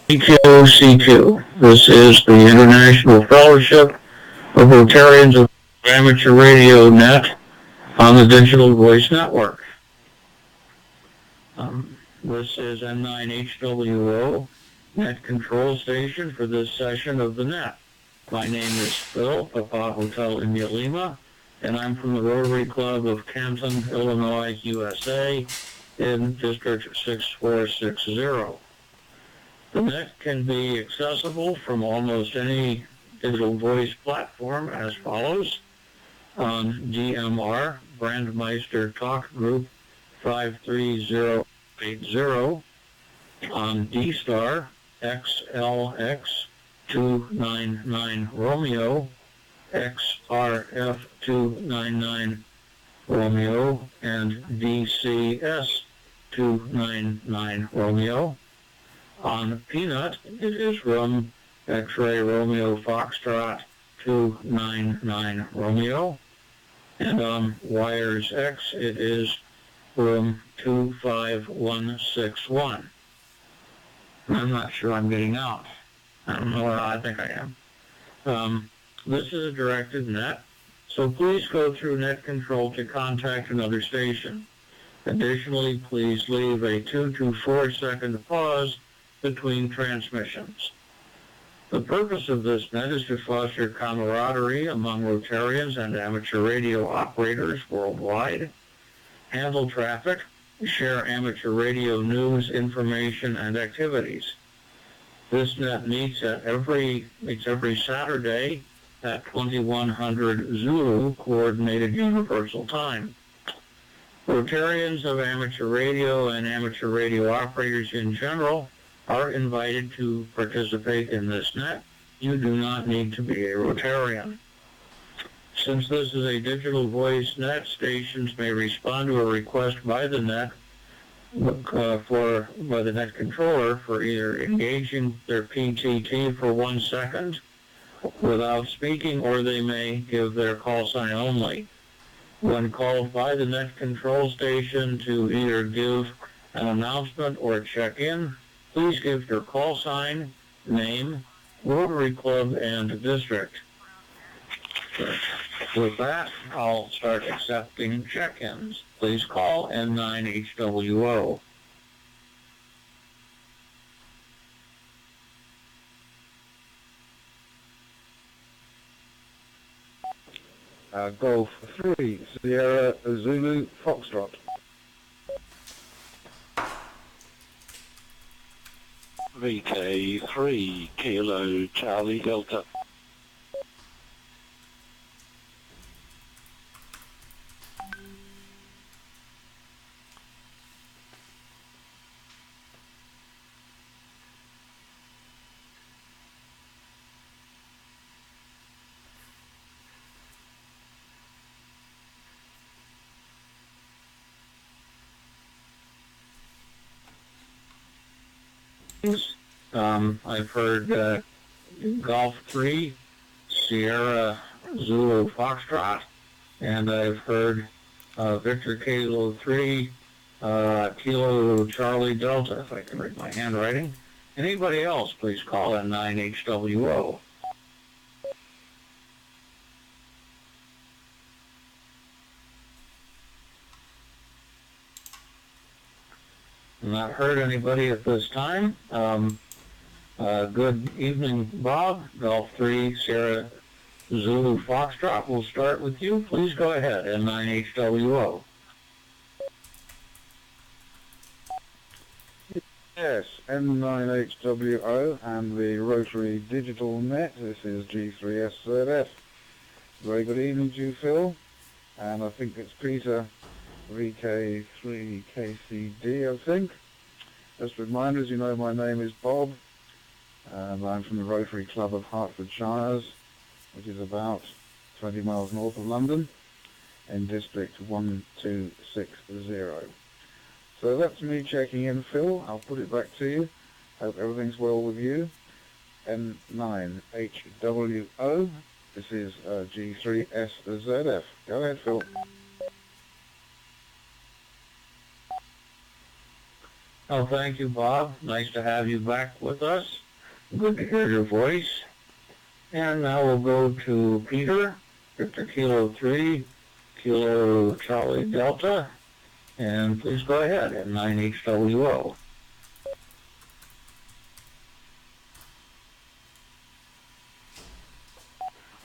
CQ. This is the International Fellowship of Rotarians of Amateur Radio Net on the Digital Voice Network. This is N9HWO Net Control Station for this session of the Net. My name is Phil, Papa Hotel India Lima, and I'm from the Rotary Club of Canton, Illinois, USA, in District 6460. The net can be accessible from almost any digital voice platform as follows: on DMR, Brandmeister Talk Group 53080, on DStar, XLX 299 Romeo, XRF 299 Romeo, and DCS 299 Romeo. On Peanut, it is room X-Ray Romeo Foxtrot 299 Romeo. And on Wires X, it is room 25161. I'm not sure I'm getting out. I don't know where I think I am. This is a directed net, so please go through net control to contact another station. Additionally, please leave a 2 to 4 second pause between transmissions. The purpose of this net is to foster camaraderie among Rotarians and amateur radio operators worldwide, handle traffic, share amateur radio news, information, and activities. This net meets every Saturday at 2100 Zulu Coordinated Universal Time. Rotarians of amateur radio and amateur radio operators in general are invited to participate in this net. You do not need to be a Rotarian. Since this is a digital voice net, stations may respond to a request by the net by the net controller for either engaging their PTT for 1 second without speaking, or they may give their call sign only. When called by the net control station to either give an announcement or check in, please give your call sign, name, Rotary Club, and district. With that, I'll start accepting check-ins. Please call N9HWO. Golf 3, Sierra Zulu Foxtrot. VK3, Kilo Charlie Delta. I've heard Golf 3, Sierra Zulu Foxtrot, and I've heard Victor Kilo 3, Kilo Charlie Delta, if I can read my handwriting. Anybody else, please call N9HWO. Not heard anybody at this time. Good evening, Bob. Golf 3, Sierra Zulu Foxtrot. We'll start with you. Please go ahead, N9HWO. Yes, N9HWO and the Rotary Digital Net. This is G3SZF. Very good evening to you, Phil. And I think it's Peter, VK3KCD, I think. Just reminders, you know my name is Bob, and I'm from the Rotary Club of Hertfordshires, which is about 20 miles north of London, in District 1260. So that's me checking in, Phil. I'll put it back to you. Hope everything's well with you. N9HWO. This is G3SZF. Go ahead, Phil. Oh, thank you, Bob. Nice to have you back with us. Good to hear your voice. And now we'll go to Peter, Victor Kilo 3, Kilo Charlie Delta, and please go ahead at 9HWO.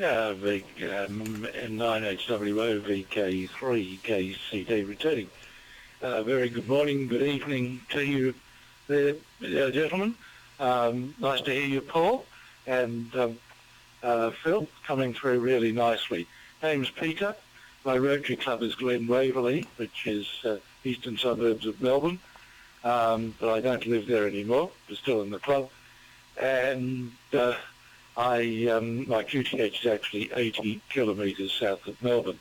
N9HWO VK3 KCD returning. Very good morning, good evening to you there, gentlemen. Nice to hear you, Paul, and Phil, coming through really nicely. Name's Peter. My Rotary Club is Glen Waverley, which is eastern suburbs of Melbourne, but I don't live there anymore. I'm still in the club, and my QTH is actually 80 kilometres south of Melbourne.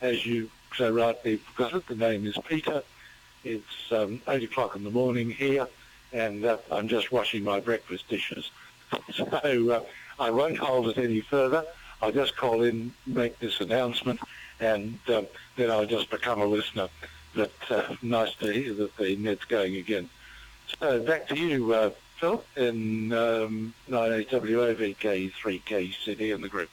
As you so rightly forgot it, the name is Peter. It's 8 o'clock in the morning here, and I'm just washing my breakfast dishes. So I won't hold it any further. I'll just call in, make this announcement, and then I'll just become a listener. But nice to hear that the net's going again. So back to you, Phil, in 9HWOVK3KCD in the group.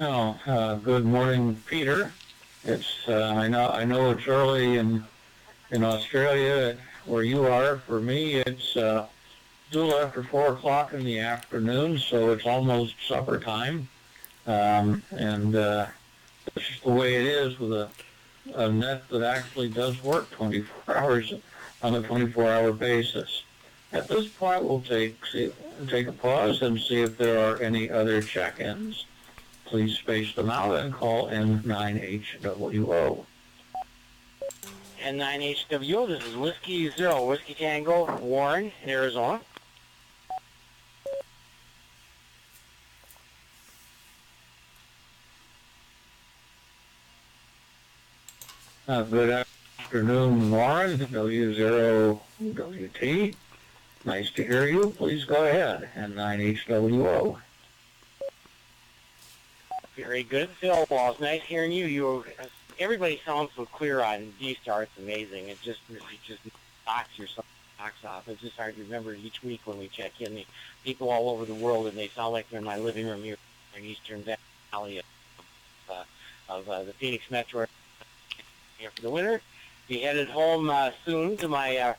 Oh, good morning, Peter. It's I know it's early in Australia where you are. For me, it's a little after 4 o'clock in the afternoon, so it's almost supper time. And it's just the way it is with a net that actually does work 24 hours on a 24-hour basis. At this point, we'll take a pause and see if there are any other check-ins. Please space them out and call N9HWO. N9HWO, this is Whiskey Zero, Whiskey Tango, Warren, Arizona. Good afternoon, Warren, W0WT. Nice to hear you. Please go ahead, N9HWO. Very good, Phil. Well, it's nice hearing you. Everybody sounds so clear on D-Star. It's amazing. It just knocks your socks off. It's just hard to remember each week when we check in. The people all over the world, and they sound like they're in my living room here in Eastern Valley of the Phoenix Metro here for the winter. Be headed home soon to my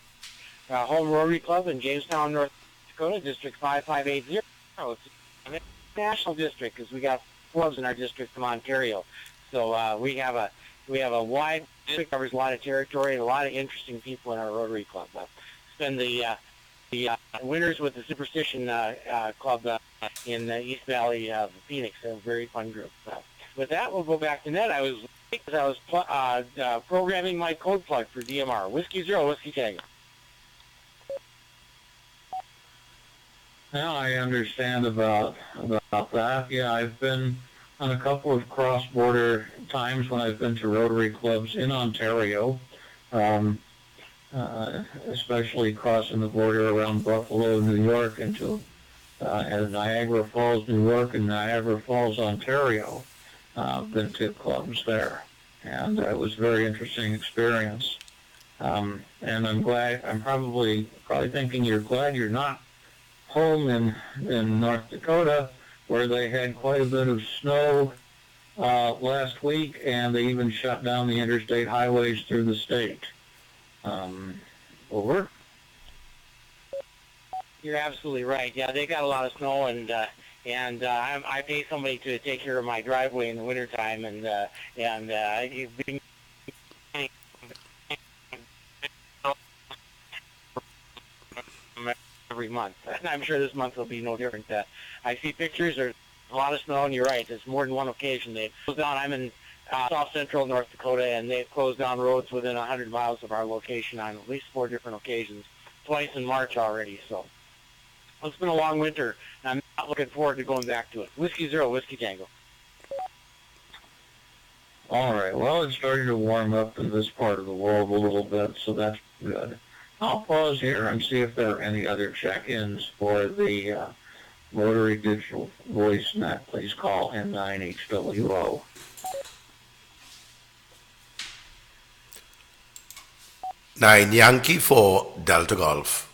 home Rotary Club in Jamestown, North Dakota, District 5580. It's a national district because we got clubs in our district from Ontario. So we have a wide district, covers a lot of territory, and a lot of interesting people in our Rotary Club. Spend the winters with the Superstition Club in the East Valley of Phoenix. A very fun group. With that, we'll go back to net. I was programming my code plug for DMR. Whiskey Zero, Whiskey Tango. Now I understand about that. Yeah, I've been on a couple of cross-border times when I've been to Rotary clubs in Ontario, especially crossing the border around Buffalo, New York, into Niagara Falls, New York, and Niagara Falls, Ontario. I've been to clubs there, and it was a very interesting experience. And I'm probably thinking you're glad you're not home in North Dakota, where they had quite a bit of snow last week, and they even shut down the interstate highways through the state. Over. You're absolutely right. Yeah, they got a lot of snow, and I pay somebody to take care of my driveway in the wintertime, and you've been every month. And I'm sure this month will be no different. I see pictures. There's a lot of snow, and you're right. There's more than one occasion. They've closed down. I'm in south central North Dakota, and they've closed down roads within 100 miles of our location on at least 4 different occasions, twice in March already. So it's been a long winter, and I'm not looking forward to going back to it. Whiskey Zero, Whiskey Tango. All right. Well, it's starting to warm up in this part of the world a little bit, so that's good. I'll pause here and see if there are any other check-ins for the Rotary Digital Voice Net, please call N9HWO. 9 Yankee 4 Delta Golf.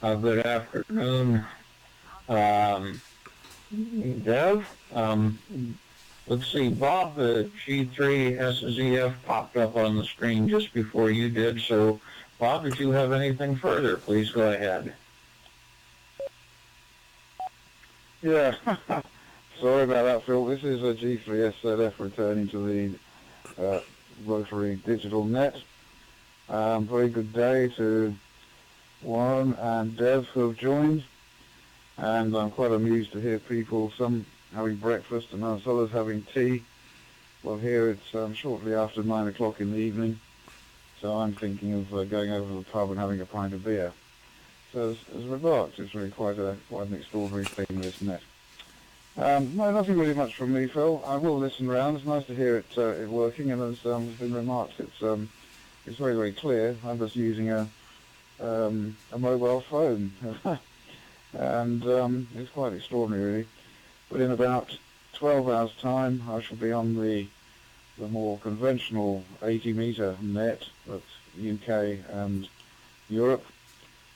Good afternoon, Dev. Let's see, Bob, the G3SZF popped up on the screen just before you did, so Bob, if you have anything further, please go ahead. Yeah, sorry about that, Phil. This is a G3SZF returning to the Rotary Digital Net. Very good day to Warren and Dev who have joined, and I'm quite amused to hear people, some having breakfast and others having tea. Well, here it's shortly after 9 o'clock in the evening, so I'm thinking of going over to the pub and having a pint of beer. So as remarked, it's really quite an extraordinary thing, this net. No, nothing really much from me, Phil. I will listen around. It's nice to hear it working, and as has been remarked, it's very, very clear. I'm just using a mobile phone, and it's quite extraordinary, really. But in about 12 hours' time, I shall be on the more conventional 80-meter net that's UK and Europe.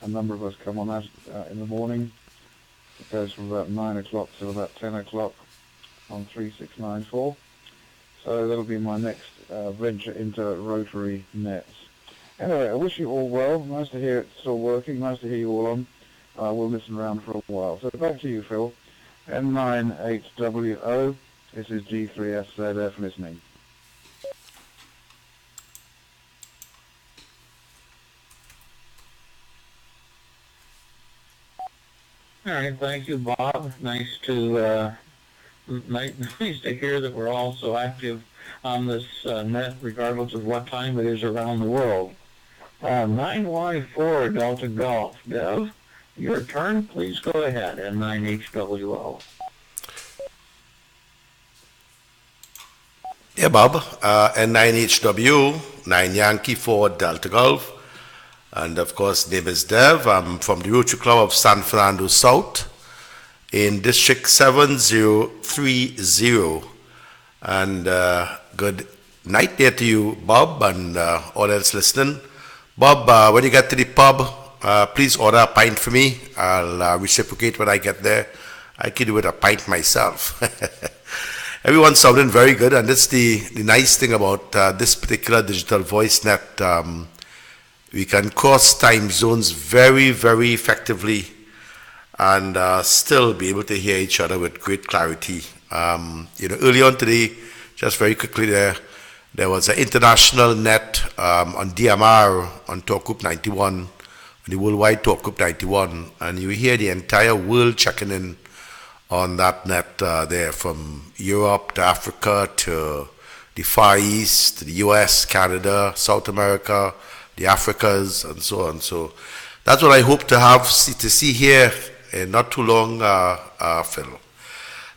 A number of us come on that in the morning. It goes from about 9 o'clock till about 10 o'clock on 3694. So that'll be my next venture into rotary nets. Anyway, I wish you all well. Nice to hear it's still working. Nice to hear you all on. We'll listen around for a while. So back to you, Phil. N9HWO. This is G3SZF listening. All right, thank you, Bob. Nice to hear that we're all so active on this net, regardless of what time it is around the world. 9Y4 Delta Golf, Dev. Your turn. Please go ahead. N9HWO. Yeah, Bob. N9HW, 9 Yankee 4 Delta Golf. And of course, name is Dev. I'm from the Rotary Club of San Fernando South in District 7030. And good night there to you, Bob, and all else listening. Bob, when you get to the pub, please order a pint for me. I'll reciprocate when I get there. I could do with a pint myself. Everyone's sounding very good, and that's the nice thing about this particular digital voice net. We can cross time zones very, very effectively and still be able to hear each other with great clarity. Early on today, just very quickly there was an international net on DMR on Talkgroup 91, on the worldwide Talkgroup 91, and you hear the entire world checking in on that net there, from Europe to Africa to the Far East, to the US, Canada, South America, the Africas, and so on. So that's what I hope to see here in not too long, Phil.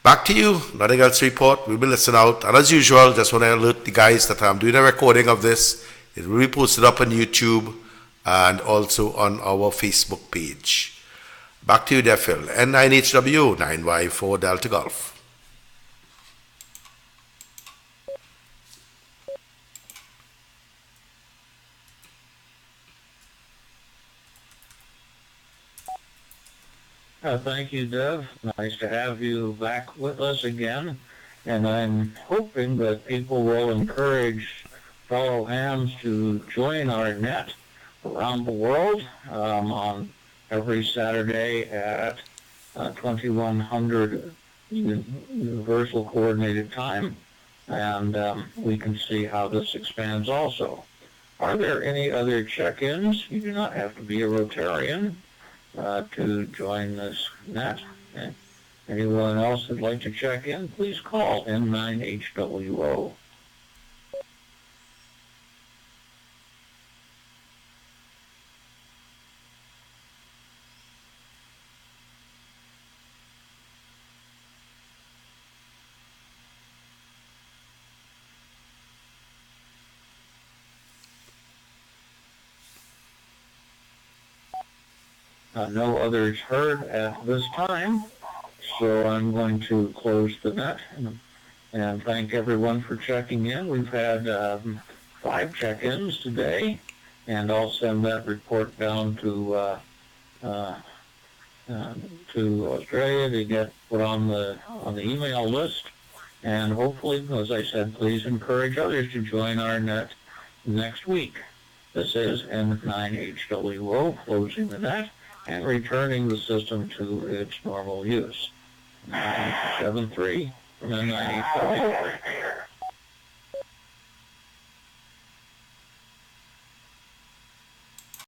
Back to you. Nothing else to report. We'll be listening out. And as usual, just want to alert the guys that I'm doing a recording of this. It will be posted up on YouTube and also on our Facebook page. Back to you there, Phil. N9HW, 9Y4 Delta Golf. Thank you, Dev. Nice to have you back with us again. And I'm hoping that people will encourage fellow hams to join our net around the world on every Saturday at 2100 Universal Coordinated Time. And we can see how this expands also. Are there any other check-ins? You do not have to be a Rotarian to join this net. Anyone else that'd like to check in, please call N9HWO. No others heard at this time, so I'm going to close the net and thank everyone for checking in. We've had 5 check-ins today, and I'll send that report down to Australia to get put on the email list. And hopefully, as I said, please encourage others to join our net next week. This is N9HWO closing the net and returning the system to its normal use. 973 from N9HWO.